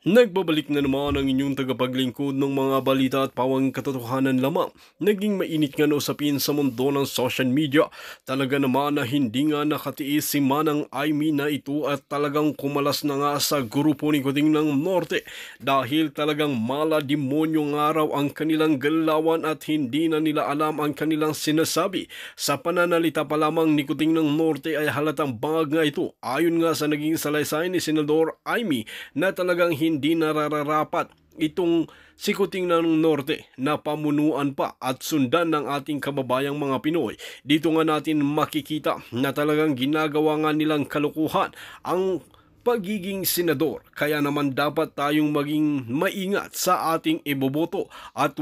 Nagbabalik na naman ang inyong tagapaglingkod ng mga balita at pawang katotohanan lamang. Naging mainit nga na usapin sa mundo ng social media. Talaga naman na hindi nga nakatiis si Manang Aimee na ito at talagang kumalas na nga sa grupo ni Kuting ng Norte dahil talagang mala-demonyo nga raw ang kanilang galawan at hindi na nila alam ang kanilang sinasabi. Sa pananalita pa lamang ni Kuting ng Norte ay halatang bangag nga ito ayon nga sa naging salaysay ni Senador Aimee na talagang hindi nararapat itong si Kuting ng Norte na pamunuan pa at sundan ng ating kababayang mga Pinoy. Dito nga natin makikita na talagang ginagawa nga nilang kalukuhan ang pagiging senador. Kaya naman dapat tayong maging maingat sa ating iboboto at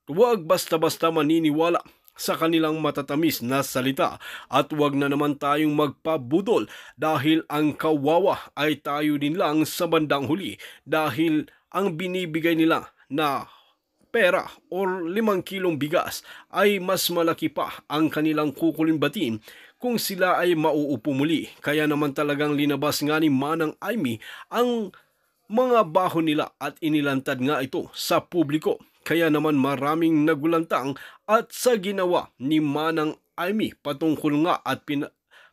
wag basta-basta maniniwala sa kanilang matatamis na salita at wag na naman tayong magpabudol dahil ang kawawa ay tayo din lang sa bandang huli dahil ang binibigay nila na pera o 5 kilong bigas ay mas malaki pa ang kanilang kukulimbatin kung sila ay mauupo muli. Kaya naman talagang linabas nga ni Manang Aimee ang mga baho nila at inilantad nga ito sa publiko. Kaya naman maraming nagulantang at sa ginawa ni Manang Aimee patungkol nga at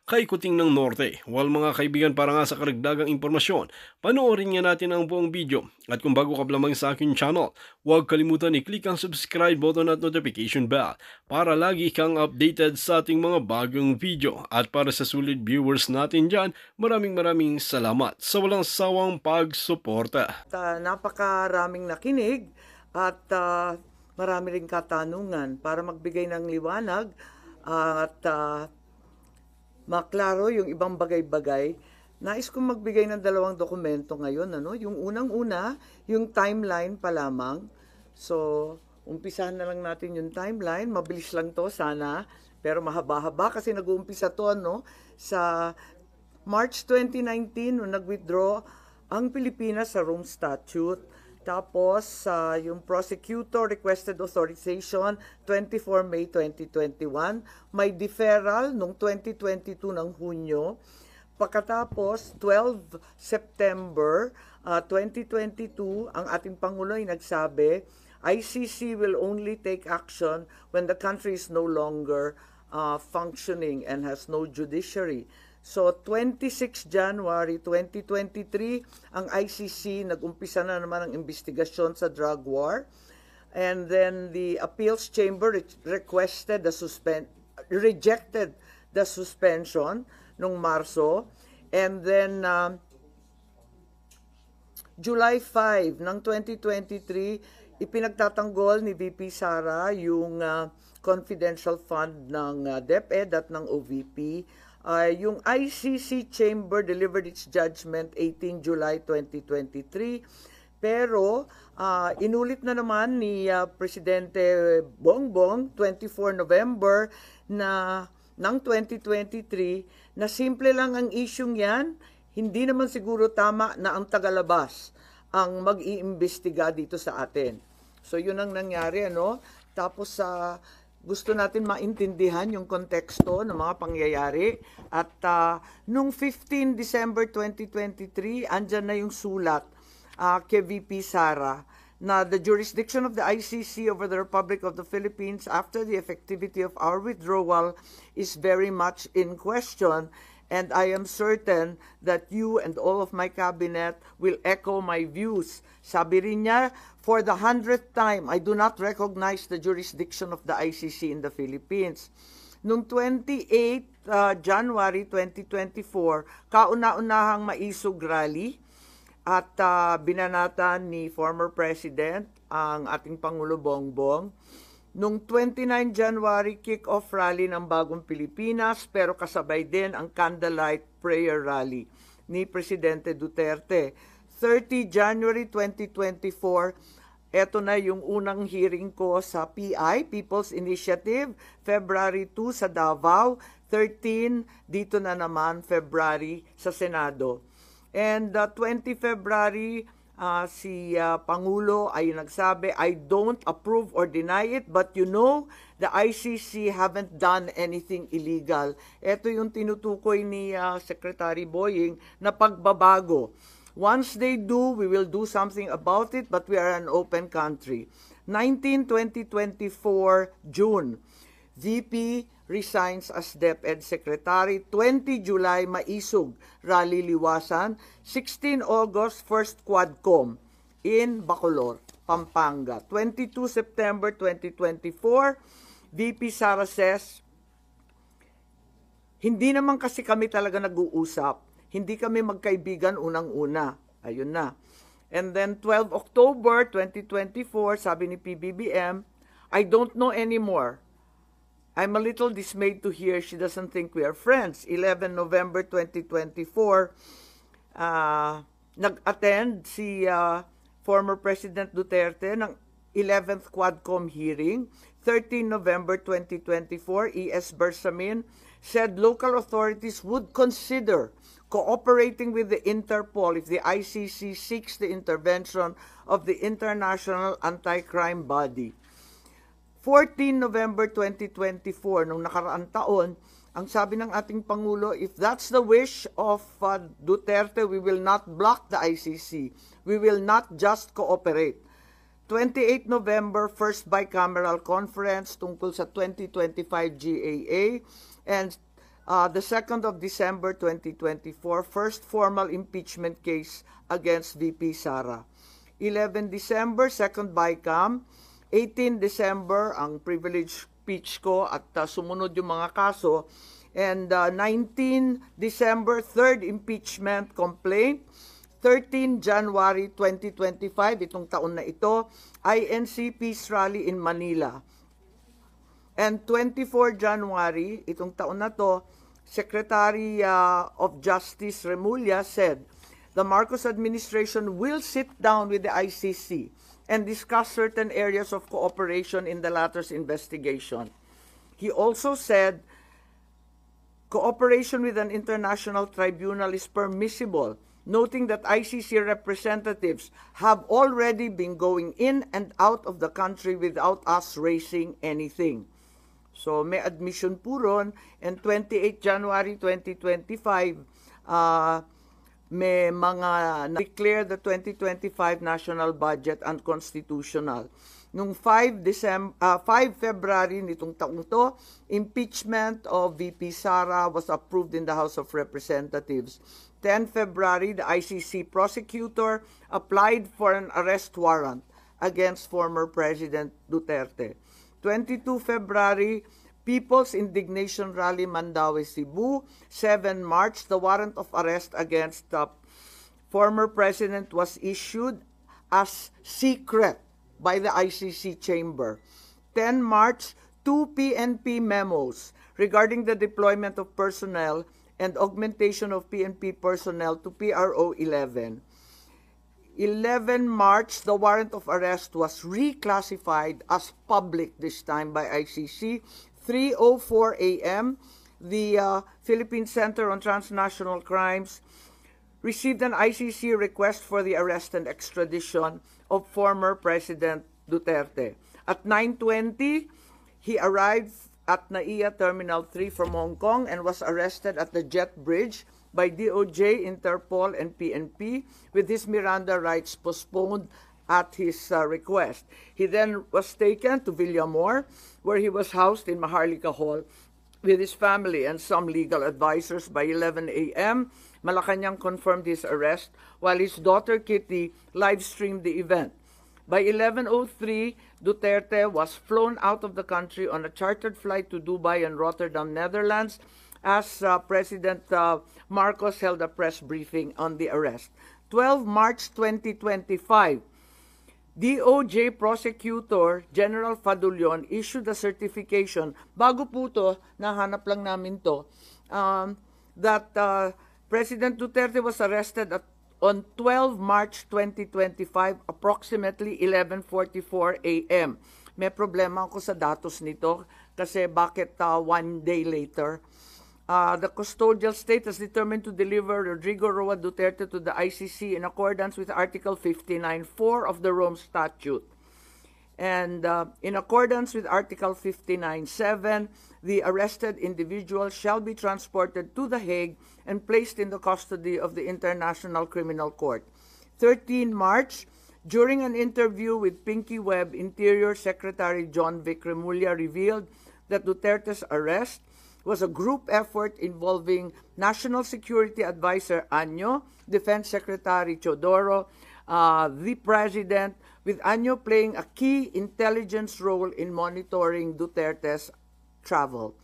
kay Kuting ng Norte. Well mga kaibigan, para nga sa karagdagang impormasyon, panoorin nga natin ang buong video. At kung bago ka lamang sa aking channel, huwag kalimutan i-click ang subscribe button at notification bell para lagi kang updated sa ating mga bagong video. At para sa sulit viewers natin dyan, maraming salamat sa walang sawang pagsuporta. Napakaraming nakinig at marami ring katanungan para magbigay ng liwanag at maklaro yung ibang bagay-bagay. Nais kong magbigay ng 2 dokumento ngayon. Yung unang-una, yung timeline pa lamang. So, umpisahan na lang natin yung timeline. Mabilis lang to sana, pero mahaba-haba kasi nag-uumpisa to sa March 2019 nung nag-withdraw ang Pilipinas sa Rome Statute. Tapos, yung prosecutor requested authorization 24 May 2021. May deferral nung 2022 ng Hunyo. Pagkatapos, 12 September 2022, ang ating Pangulo ay nagsabi, ICC will only take action when the country is no longer functioning and has no judiciary. So, 26 January 2023, ang ICC nag-umpisa na naman ang investigasyon sa drug war. And then the appeals chamber rejected the suspension nung Marso. And then July 5 ng 2023, ipinagtatanggol ni VP Sara yung confidential fund ng DepEd at ng OVP. Yung ICC Chamber delivered its judgment 18 July 2023. Pero inulit na naman ni Presidente Bongbong 24 November ng 2023 na simple lang ang isyung yan. Hindi naman siguro tama na ang tagalabas ang mag-iimbestiga dito sa atin. So yun ang nangyari, Tapos gusto natin maintindihan yung konteksto ng mga pangyayari. At nung 15 December 2023, andyan na yung sulat kay VP Sara na the jurisdiction of the ICC over the Republic of the Philippines after the effectivity of our withdrawal is very much in question. And I am certain that you and all of my cabinet will echo my views. Sabi rin niya, for the 100th time, I do not recognize the jurisdiction of the ICC in the Philippines. Noong 28 January 2024, kauna-unahang maisog rally at binanatan ni former President ang ating Pangulo Bongbong. Noong 29 January, kick-off rally ng Bagong Pilipinas, pero kasabay din ang candlelight prayer rally ni Presidente Duterte. 30 January 2024, eto na yung unang hearing ko sa PI, People's Initiative, February 2 sa Davao, 13 dito na naman February sa Senado. And 20 February, si Pangulo ay nagsabi, I don't approve or deny it, but the ICC haven't done anything illegal. Ito yung tinutukoy ni Secretary Boying na pagbabago. Once they do, we will do something about it, but we are an open country. 19-2024 June, VP resigns as DepEd Secretary. 20 July, Maisog, Rally Liwasan. 16 August, First Quadcom in Bacolor, Pampanga. 22 September 2024, VP Sara says, hindi naman kasi kami talaga nag-uusap. Hindi kami magkaibigan unang-una. Ayun na. And then 12 October 2024, sabi ni PBBM, I don't know anymore. I'm a little dismayed to hear she doesn't think we are friends. 11 November 2024, nag-attend si former President Duterte ng 11th Quadcom hearing. 13 November 2024, E.S. Bersamin said local authorities would consider cooperating with the Interpol if the ICC seeks the intervention of the International Anti-Crime Body. 14 November 2024, nung nakaraang taon, ang sabi ng ating Pangulo, if that's the wish of Duterte, we will not block the ICC. We will not just cooperate. 28 November, first bicameral conference tungkol sa 2025 GAA. And the 2nd of December 2024, first formal impeachment case against VP Sara. 11 December, second BICAM. 18 December, ang privilege speech ko at sumunod yung mga kaso. And 19 December, third impeachment complaint. 13 January 2025, itong taon na ito, INC Peace Rally in Manila. And 24 January, itong taon na to, Secretary of Justice Remulla said, the Marcos administration will sit down with the ICC and discuss certain areas of cooperation in the latter's investigation. He also said, cooperation with an international tribunal is permissible, noting that ICC representatives have already been going in and out of the country without us raising anything. So may admission po ron, and 28 January 2025, may mga declare the 2025 national budget unconstitutional. Nung 5 February nitong taong to, impeachment of VP Sara was approved in the House of Representatives. 10 February, the ICC prosecutor applied for an arrest warrant against former President Duterte. 22 February, People's Indignation Rally Mandaue, Cebu. 7 March, the warrant of arrest against the former president was issued as secret by the ICC chamber. 10 March, 2 PNP memos regarding the deployment of personnel and augmentation of PNP personnel to PRO 11. 11 March, the warrant of arrest was reclassified as public this time by ICC. 3:04 a.m., the Philippine Center on Transnational Crimes received an ICC request for the arrest and extradition of former President Duterte. At 9:20, he arrived at NAIA Terminal 3 from Hong Kong and was arrested at the Jet Bridge by DOJ, Interpol, and PNP with his Miranda rights postponed at his request. He then was taken to Villamor, where he was housed in Maharlika Hall with his family and some legal advisors. By 11 a.m., Malacanang confirmed his arrest, while his daughter Kitty live-streamed the event. By 11:03, Duterte was flown out of the country on a chartered flight to Dubai and Rotterdam, Netherlands, as President Marcos held a press briefing on the arrest. 12 March 2025, DOJ Prosecutor General Fadulion issued a certification, bago po to, nahanap lang namin to, that President Duterte was arrested on 12 March 2025, approximately 11:44 a.m. May problema ako sa datos nito kasi bakit 1 day later? The custodial state has determined to deliver Rodrigo Roa Duterte to the ICC in accordance with Article 59.4 of the Rome Statute. And in accordance with Article 59.7, the arrested individual shall be transported to The Hague and placed in the custody of the International Criminal Court. 13 March, during an interview with Pinky Webb, Interior Secretary John Vic Remulla revealed that Duterte's arrest was a group effort involving National Security Advisor Año, Defense Secretary Teodoro, the President, with Año playing a key intelligence role in monitoring Duterte's travel.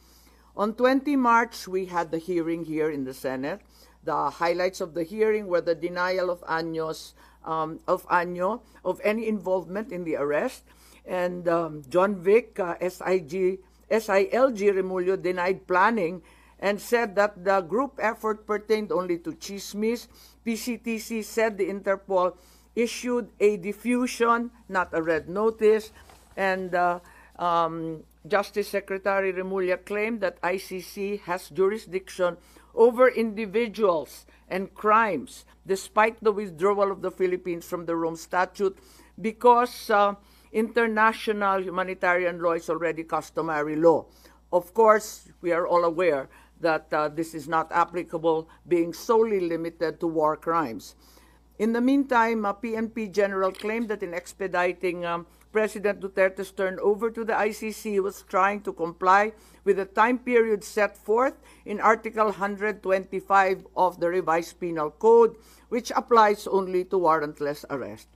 On 20 March, we had the hearing here in the Senate. The highlights of the hearing were the denial of Año of any involvement in the arrest, and John Vic, SILG Remulla denied planning and said that the group effort pertained only to chismis. PCTC said the Interpol issued a diffusion, not a red notice, and Justice Secretary Remulla claimed that ICC has jurisdiction over individuals and crimes despite the withdrawal of the Philippines from the Rome Statute because international humanitarian law is already customary law. Of course, we are all aware that this is not applicable, being solely limited to war crimes. In the meantime, PNP General claimed that in expediting President Duterte's turnover to the ICC was trying to comply with the time period set forth in Article 125 of the Revised Penal Code, which applies only to warrantless arrest.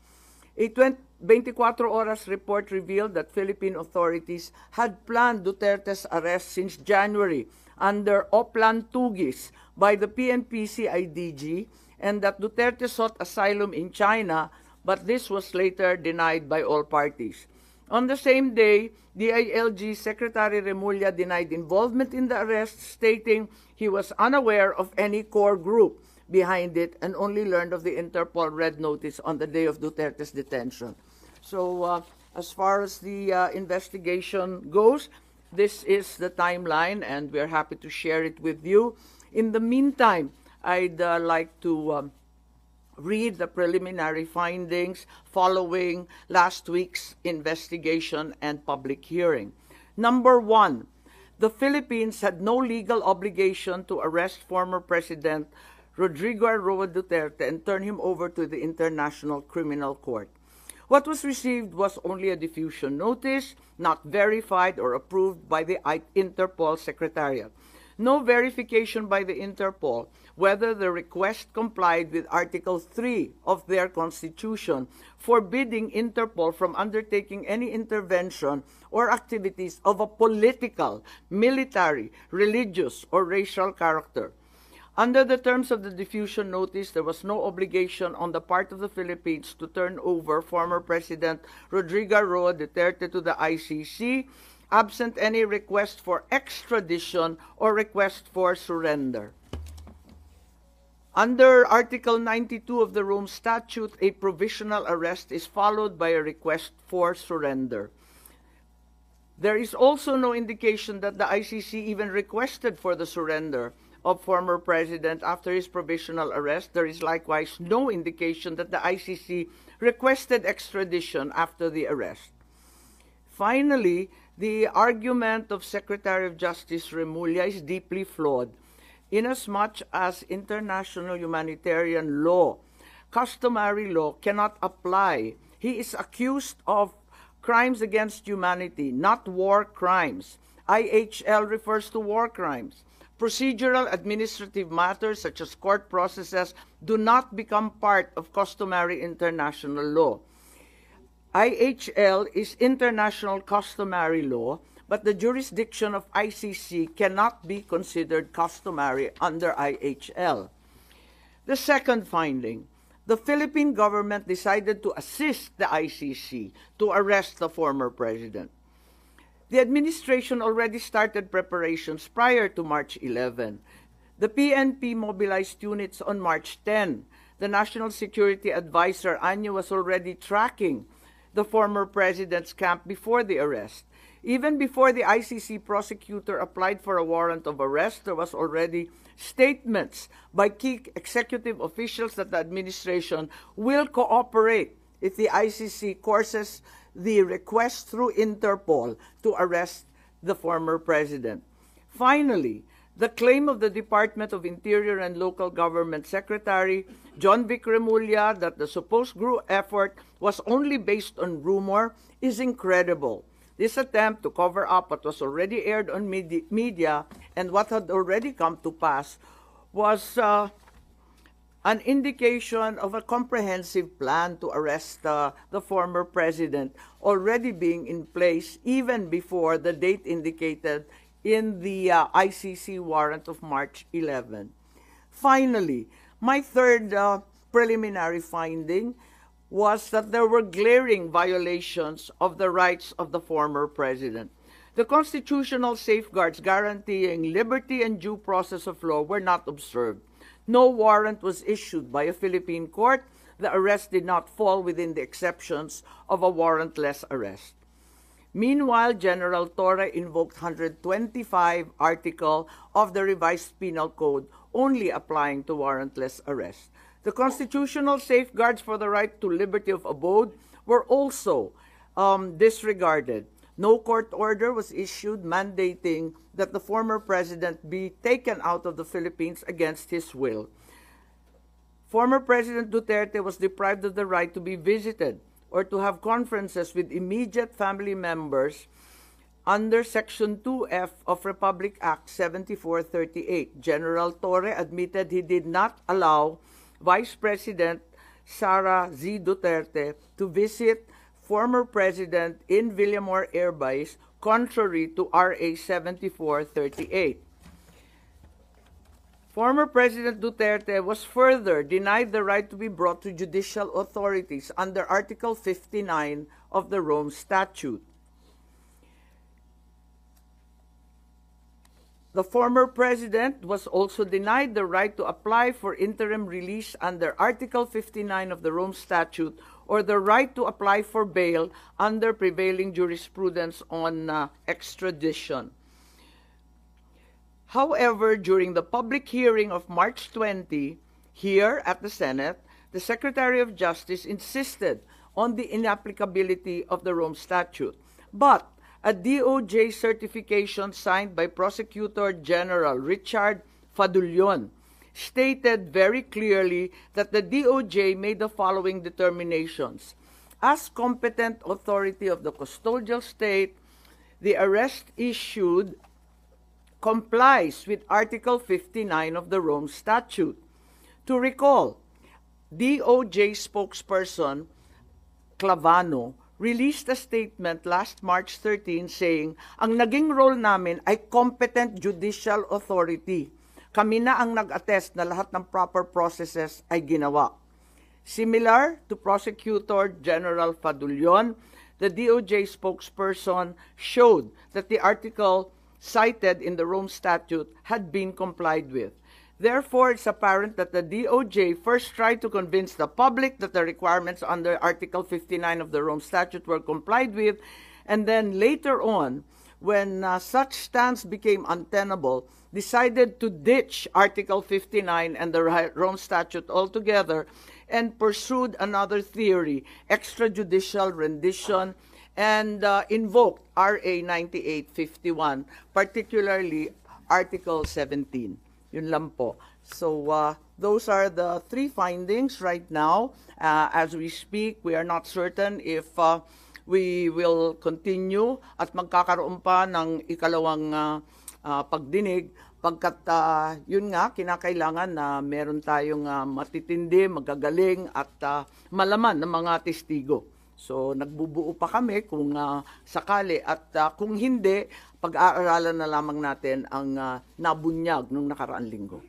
A 24 Horas report revealed that Philippine authorities had planned Duterte's arrest since January under Oplan Tugis by the PNP CIDG, and that Duterte sought asylum in China, but this was later denied by all parties. On the same day, DILG Secretary Remulla denied involvement in the arrest, stating he was unaware of any core group behind it and only learned of the Interpol red notice on the day of Duterte's detention. So as far as the investigation goes, this is the timeline, and we're happy to share it with you. In the meantime, I'd like to read the preliminary findings following last week's investigation and public hearing. Number 1, the Philippines had no legal obligation to arrest former President Rodrigo Roa Duterte and turn him over to the International Criminal Court. What was received was only a diffusion notice, not verified or approved by the Interpol Secretariat. No verification by the Interpol whether the request complied with Article 3 of their Constitution, forbidding Interpol from undertaking any intervention or activities of a political, military, religious, or racial character. Under the terms of the diffusion notice, there was no obligation on the part of the Philippines to turn over former President Rodrigo Roa Duterte to the ICC, absent any request for extradition or request for surrender. Under Article 92 of the Rome Statute, a provisional arrest is followed by a request for surrender. There is also no indication that the ICC even requested for the surrender of former President after his provisional arrest. There is likewise no indication that the ICC requested extradition after the arrest. Finally, the argument of Secretary of Justice Remulla is deeply flawed, inasmuch as international humanitarian law, customary law, cannot apply. He is accused of crimes against humanity, not war crimes. IHL refers to war crimes. Procedural administrative matters such as court processes do not become part of customary international law. IHL is international customary law, but the jurisdiction of ICC cannot be considered customary under IHL. The second finding, the Philippine government decided to assist the ICC to arrest the former president. The administration already started preparations prior to March 11. The PNP mobilized units on March 10. The National Security Advisor Año was already tracking the former president's camp before the arrest. Even before the ICC prosecutor applied for a warrant of arrest, there was already statements by key executive officials that the administration will cooperate if the ICC courses the request through Interpol to arrest the former president. Finally, The claim of the Department of Interior and Local Government Secretary John Vic Remulla that the supposed group effort was only based on rumor is incredible. This attempt to cover up what was already aired on media and what had already come to pass was an indication of a comprehensive plan to arrest the former president already being in place even before the date indicated in the ICC warrant of March 11. Finally, my third preliminary finding was that there were glaring violations of the rights of the former president. The constitutional safeguards guaranteeing liberty and due process of law were not observed. No warrant was issued by a Philippine court. The arrest did not fall within the exceptions of a warrantless arrest. Meanwhile, General Torre invoked 125 article of the revised penal code only applying to warrantless arrest. The constitutional safeguards for the right to liberty of abode were also disregarded. No court order was issued mandating that the former president be taken out of the Philippines against his will. Former President Duterte was deprived of the right to be visited or to have conferences with immediate family members under Section 2F of Republic Act 7438. General Torre admitted he did not allow Vice President Sara Z. Duterte to visit former president in Villamor Air Base, contrary to RA 7438. Former President Duterte was further denied the right to be brought to judicial authorities under Article 59 of the Rome Statute. The former president was also denied the right to apply for interim release under Article 59 of the Rome Statute or the right to apply for bail under prevailing jurisprudence on extradition. However, during the public hearing of March 20, here at the Senate, the Secretary of Justice insisted on the inapplicability of the Rome Statute. But a DOJ certification signed by Prosecutor General Richard Fadullon stated very clearly that the DOJ made the following determinations. As competent authority of the custodial state, the arrest issued complies with Article 59 of the Rome Statute. To recall, DOJ spokesperson Clavano released a statement last March 13 saying, ang naging role namin ay competent judicial authority. Kami na ang nag-attest na lahat ng proper processes ay ginawa. Similar to Prosecutor General Fadullon, the DOJ spokesperson showed that the article cited in the Rome Statute had been complied with. Therefore, it's apparent that the DOJ first tried to convince the public that the requirements under Article 59 of the Rome Statute were complied with, and then later on, when such stance became untenable, decided to ditch Article 59 and the Rome Statute altogether and pursued another theory, extrajudicial rendition, and invoked RA 9851, particularly Article 17. Yun lang po. So those are the three findings right now. As we speak, we are not certain if we will continue at magkakaroon pa ng ikalawang pagdinig pagkat yun nga, kinakailangan na meron tayong matitindi, magagaling at malaman ng mga testigo. So nagbubuo pa kami kung sakali at kung hindi, pag-aaralan na lamang natin ang nabunyag nung nakaraang linggo.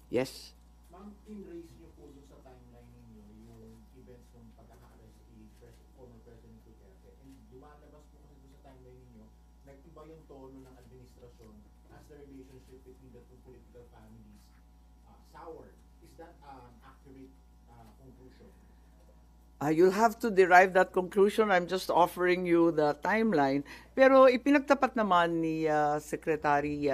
Yes? Ma'am, in-raise niyo po sa timeline ninyo yung events ng pagkaka-arrest ni former President Duterte. And lumalabas po kasi sa timeline ninyo, nag-iba yung tono ng administrasyon as the relationship between the two political families soured. Is that an accurate conclusion? You'll have to derive that conclusion. I'm just offering you the timeline. Pero ipinagtapat naman ni Secretary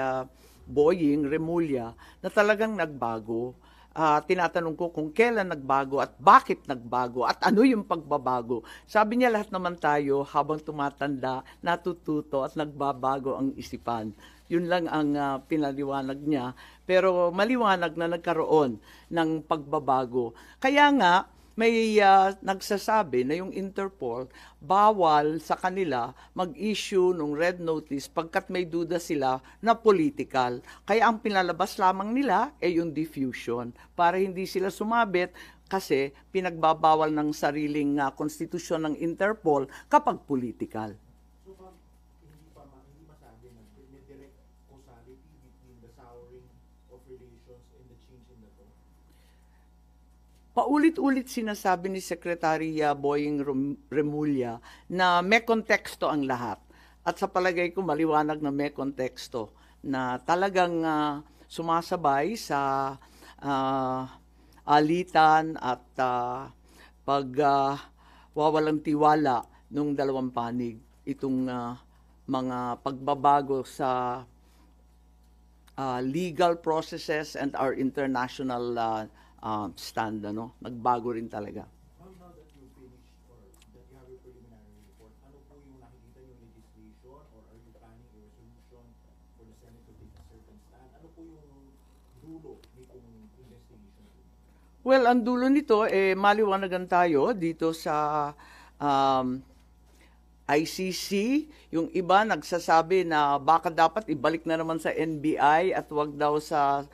Boying Remulla na talagang nagbago. tinatanong ko kung kailan nagbago at bakit nagbago at ano yung pagbabago. Sabi niya lahat naman tayo habang tumatanda, natututo at nagbabago ang isipan. Yun lang ang pinaliwanag niya. Pero maliwanag na nagkaroon ng pagbabago. Kaya nga, may nagsasabi na yung Interpol bawal sa kanila mag-issue ng red notice pagkat may duda sila na political. Kaya ang pinalabas lamang nila ay yung diffusion para hindi sila sumabit kasi pinagbabawal ng sariling konstitusyon ng Interpol kapag political. So ma'am, hindi masabi na may direct causality between the souring of relations and the change in the tone? Paulit-ulit sinasabi ni Secretary Boying Remulla na may konteksto ang lahat. At sa palagay ko maliwanag na may konteksto na talagang sumasabay sa alitan at pagwawalang tiwala ng dalawang panig itong mga pagbabago sa legal processes and our international stand, nagbago rin talaga. Ma'am, now that you finished or that you have your preliminary report, ano po yung nakikita yung legislation or are you planning a resolution for the Senate to take a certain stand? Ano po yung dulo nitong investigation? Well, ang dulo nito, maliwanagan tayo dito sa ICC. Yung iba nagsasabi na baka dapat ibalik na naman sa NBI at wag daw sa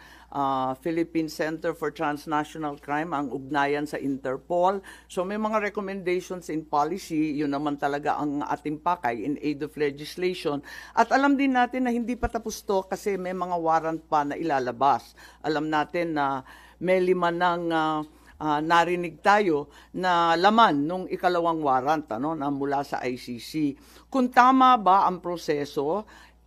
Philippine Center for Transnational Crime ang ugnayan sa Interpol. So may mga recommendations in policy, yun naman talaga ang ating pakay in aid of legislation. At alam din natin na hindi pa tapos to kasi may mga warrant pa na ilalabas. Alam natin na may 5 ng narinig tayo na laman nung ikalawang warrant na mula sa ICC. Kung tama ba ang proseso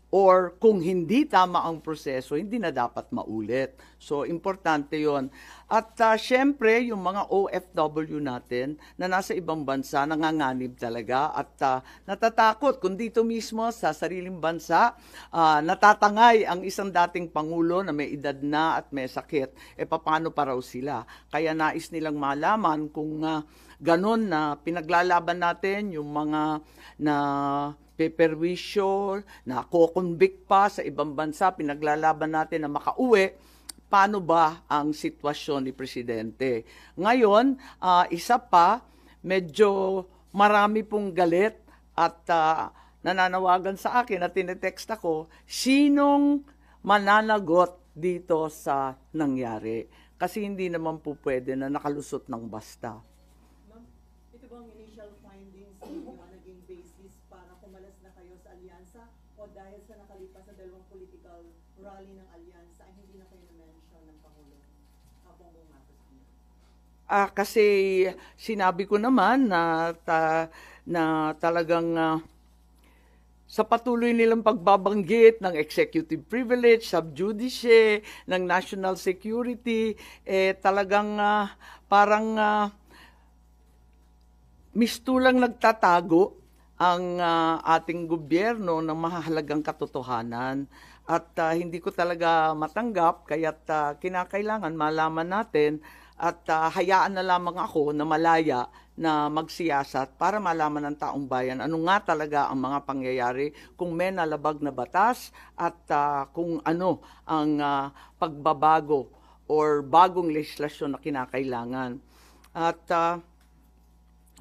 or kung hindi tama ang proseso, hindi na dapat maulit. So, importante yon. At syempre, yung mga OFW natin na nasa ibang bansa, nanganganib talaga at natatakot kung dito mismo sa sariling bansa, natatangay ang isang dating Pangulo na may edad na at may sakit. Paano pa raw sila? Kaya nais nilang malaman kung ganun na pinaglalaban natin yung mga na peperwisyo, na ko-convict pa sa ibang bansa, pinaglalaban natin na makauwi, paano ba ang sitwasyon ni Presidente? Ngayon, isa pa, medyo marami pong galit at nananawagan sa akin at tinetext ako, sinong mananagot dito sa nangyari? Kasi hindi naman po pwede na nakalusot ng basta. Ma'am, ito bang initial findings ninyo ang naging basis para kumalas na kayo sa alyansa o dahil sa nakalipas na dalawang political rally ng alyansa ay hindi na kayo na-mention ng Pangulo Bongbong Marcos? Kasi sinabi ko naman na talagang sa patuloy nilang pagbabanggit ng executive privilege, sub judice, ng national security, talagang parang mistulang nagtatago ang ating gobyerno ng mahahalagang katotohanan. At hindi ko talaga matanggap, kaya't kinakailangan malaman natin at hayaan na lamang ako na malaya na magsiyasat para malaman ng taong bayan ano nga talaga ang mga pangyayari, kung may nalabag na batas at kung ano ang pagbabago or bagong legislasyon na kinakailangan. At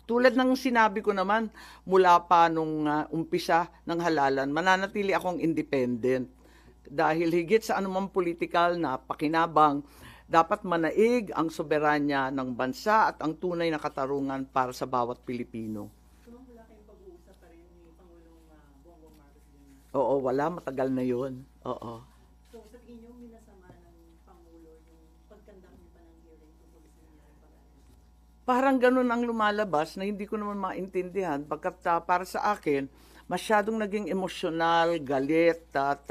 tulad ng sinabi ko naman mula pa nung umpisa ng halalan, mananatili akong independent dahil higit sa anumang political na pakinabang, dapat manaig ang soberanya ng bansa at ang tunay na katarungan para sa bawat Pilipino. So, wala kayong pag-uusap pa rin ni Pangulong Bongbong Marcos din? Oo, wala. Matagal na yun. Oo. So, sa tingin niyo, minasama ng Pangulo yung pagkandak niyo pa ng hearing tungkol sa nangyari pag-ayos? Parang ganun ang lumalabas na hindi ko naman maintindihan pagkat para sa akin, masyadong naging emosyonal, galit at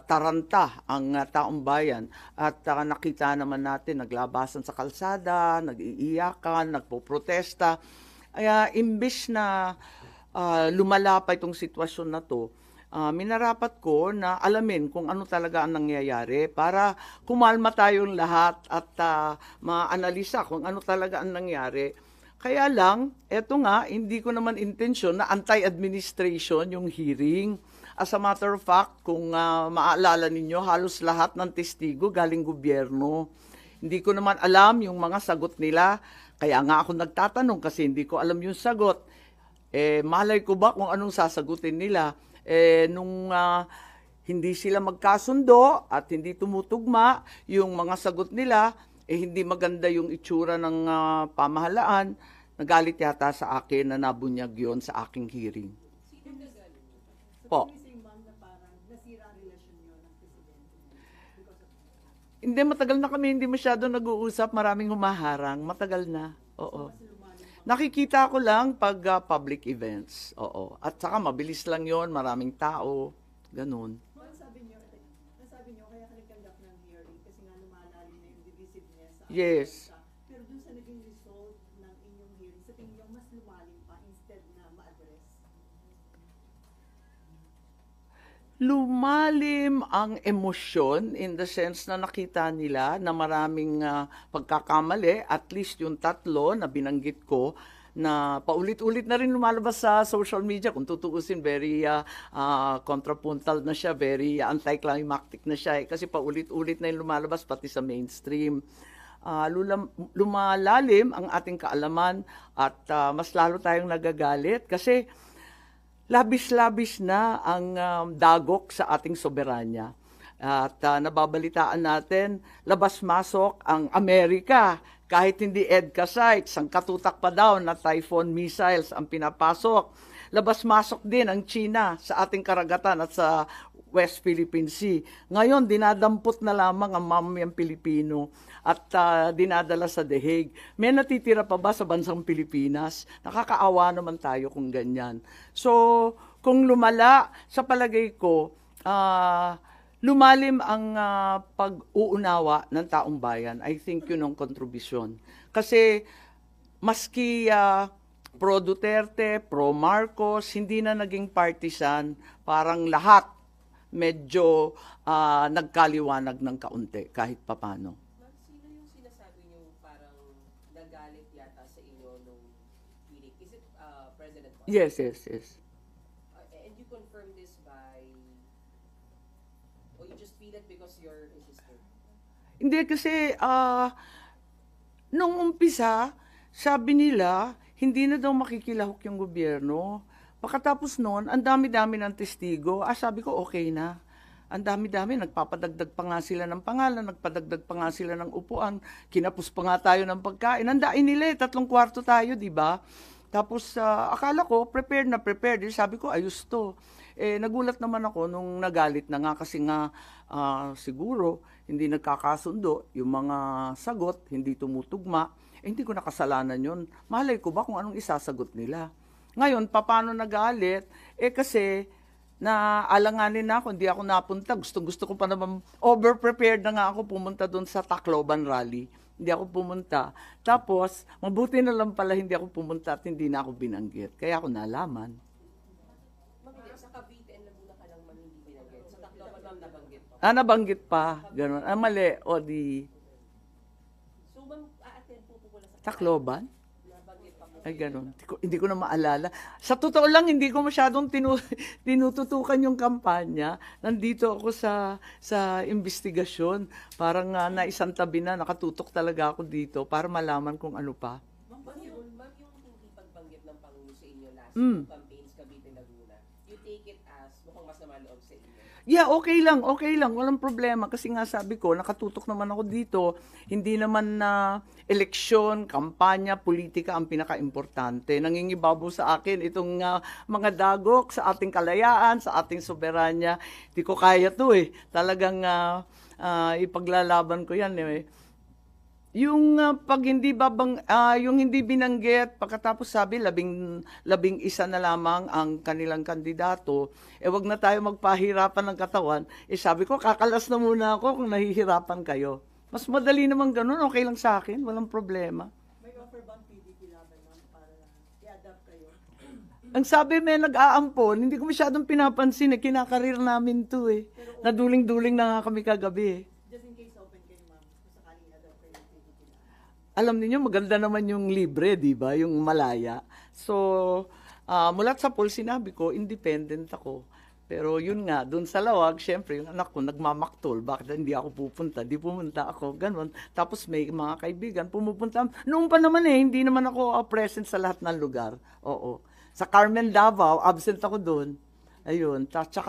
taranta ang taong bayan. At nakita naman natin, naglabasan sa kalsada, nag-iiyakan, nagpoprotesta. Kaya imbis na lumala pa itong sitwasyon na to, minarapat ko na alamin kung ano talaga ang nangyayari para kumalma tayong lahat at maanalisa kung ano talaga ang nangyari. Kaya lang, eto nga, hindi ko naman intensyon na anti-administration yung hearing. As a matter of fact, kung maaalala ninyo, halos lahat ng testigo galing gobyerno. Hindi ko naman alam yung mga sagot nila. Kaya nga ako nagtatanong kasi hindi ko alam yung sagot. Malay ko ba kung anong sasagutin nila? Nung hindi sila magkasundo at hindi tumutugma yung mga sagot nila, hindi maganda yung itsura ng pamahalaan, nagalit yata sa akin na nabunyag yon sa aking hearing. Po. Hindi, matagal na kami hindi masyado nag-uusap, maraming humaharang, matagal na, oo. Nakikita ko lang pag public events, oo. At saka mabilis lang yon, maraming tao, ganun. Nasabi niyo, kaya ka nagkandak ng hearing kasi nga lumalalim na yung divisiveness sa Yes. Pero dun sa naging result ng inyong hearing, sa tingin niyo mas lumalim pa instead na ma-address? Lumalim ang emosyon in the sense na nakita nila na maraming pagkakamali, at least yung 3 na binanggit ko, na paulit-ulit na rin lumalabas sa social media. Kung tutuusin, very contrapuntal na siya, very anticlimactic na siya. Kasi paulit-ulit na yung lumalabas pati sa mainstream. Lumalalim ang ating kaalaman at mas lalo tayong nagagalit kasi labis-labis na ang dagok sa ating soberanya. At nababalitaan natin, labas-masok ang Amerika. Kahit hindi EDCA sites, ang katutak pa daw na Typhoon missiles ang pinapasok. Labas-masok din ang China sa ating karagatan at sa West Philippine Sea. Ngayon, dinadampot na lamang ang mamamayang Pilipino at dinadala sa The Hague. May natitira pa ba sa bansang Pilipinas? Nakakaawa naman tayo kung ganyan. So, kung lumala, sa palagay ko, lumalim ang pag-uunawa ng taong bayan. I think yun ang kontribusyon. Kasi, maski pro Duterte, pro Marcos, hindi na naging partisan, parang lahat medyo nagkaliwanag ng kaunti kahit papano. Sino yung sinasabi niyo parang nagalit yata sa inyo nung hearing? Is it President Marcos? Yes. And you confirm this by, or you just feel it because you're his sister? Hindi kasi nung umpisa, sabi nila, hindi na daw makikilahok yung gobyerno. Pagkatapos noon, ang dami-dami ng testigo. Sabi ko, okay na. Ang dami-dami, nagpapadagdag pa nga sila ng pangalan, nagpadagdag pa nga sila ng upuan, kinapos pa nga tayo ng pagkain. Nandain nila 3 kwarto tayo, di ba? Tapos, akala ko, prepared. Sabi ko, ayos to. Nagulat naman ako nung nagalit na nga kasi nga siguro hindi nagkakasundo yung mga sagot, hindi tumutugma. Hindi ko nakasalanan yun. Malay ko ba kung anong isasagot nila? Ngayon, paano nagalit? Kasi naalanganin na ako, hindi ako napunta. Gusto ko pa naman, over-prepared na nga ako pumunta doon sa Tacloban rally. Hindi ako pumunta. Tapos, mabuti na lang pala hindi ako pumunta at hindi na ako binanggit. Kaya ako nalaman. Sa Cavite and Laguna ka lang man hindi binanggit. Sa Tacloban ma'am nabanggit pa. Nabanggit pa. Ganun. Mali. O di... So ma'am, a-attend po pala sa Tacloban? nabanggit pa po. Ay, ganun. Hindi ko na maalala. Sa totoo lang, hindi ko masyadong tinututukan yung kampanya. Nandito ako sa investigasyon. Parang naisang tabi na, nakatutok talaga ako dito para malaman kung ano pa. Ma'am, yung hindi pagbanggit ng Pangulo sa inyo last campaigns Cavite Laguna, you take it as mukhang masama loob sa inyo? Yeah, okay lang. Walang problema. Kasi nga sabi ko, nakatutok naman ako dito. Hindi naman na eleksyon, kampanya, politika ang pinaka-importante. Nangingibabaw sa akin itong mga dagok sa ating kalayaan, sa ating soberanya. Hindi ko kaya to Talagang ipaglalaban ko yan Yung pag hindi yung hindi binanggit, pagkatapos sabi 11 na lamang ang kanilang kandidato, wag na tayo magpahirapan ng katawan. Sabi ko, kakalas na muna ako kung nahihirapan kayo. Mas madali naman ganun, okay lang sa akin, walang problema. May offer bang PDP laban, ma'am, para i-adapt kayo? Ang sabi may nag-aampon, hindi ko masyadong pinapansin eh. Kinakarir namin to eh. Naduling-duling na nga kami kagabi eh. Just in case open kayo, ma'am, kung sakaling i-adapt kayo ng PDP lang. Alam niyo maganda naman yung libre, di ba? Yung malaya. So, mulat sa poll, sinabi ko, independent ako. Pero yun nga, dun sa Lawag, syempre, yung anak ko nagmamaktol. Bakit hindi ako pupunta? Di pumunta ako, ganun. Tapos may mga kaibigan, pumupunta. Noong pa naman eh, hindi naman ako present sa lahat ng lugar. Oo. Sa Carmen Davao, absent ako dun. Ayun. Tsaka